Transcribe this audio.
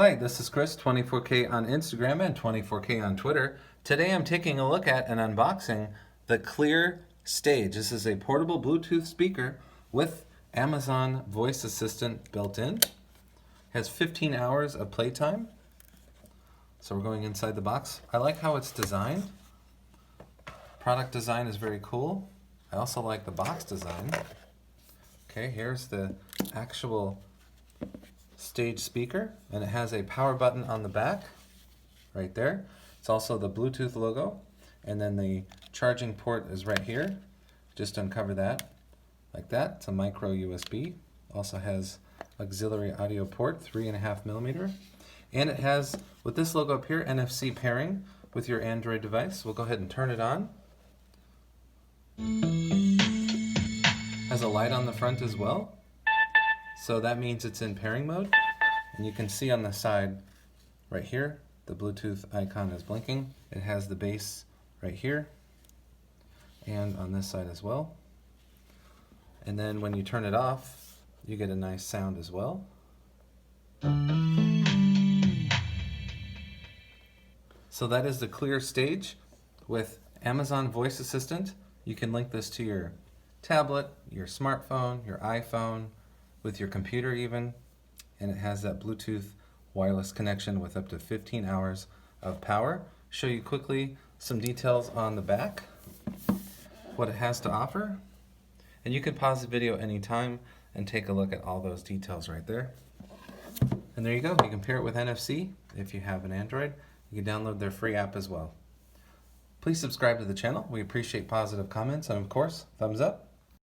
Hi, this is Chris, 24K on Instagram and 24K on Twitter. Today I'm taking a look at and unboxing the Cleer Stage. This is a portable Bluetooth speaker with Amazon Voice Assistant built in. It has 15 hours of playtime. So we're going inside the box. I like how it's designed. Product design is very cool. I also like the box design. Okay, here's the actual Stage speaker, and it has a power button on the back right there. It's also the Bluetooth logo, and then the charging port is right here. Just uncover that like that. It's a micro USB. Also has auxiliary audio port, 3.5mm, and it has, with this logo up here, NFC pairing with your Android device. We'll go ahead and turn it on. Has a light on the front as well. So that means it's in pairing mode, and you can see on the side right here the Bluetooth icon is blinking. It has the bass right here and on this side as well, and then when you turn it off you get a nice sound as well. So that is the Cleer Stage with Amazon Voice Assistant. You can link this to your tablet, your smartphone, your iPhone, with your computer even, and it has that Bluetooth wireless connection with up to 15 hours of power. Show you quickly some details on the back, what it has to offer, and you can pause the video anytime and take a look at all those details right there. And there you go, you can pair it with NFC if you have an Android. You can download their free app as well. Please subscribe to the channel. We appreciate positive comments and of course, thumbs up.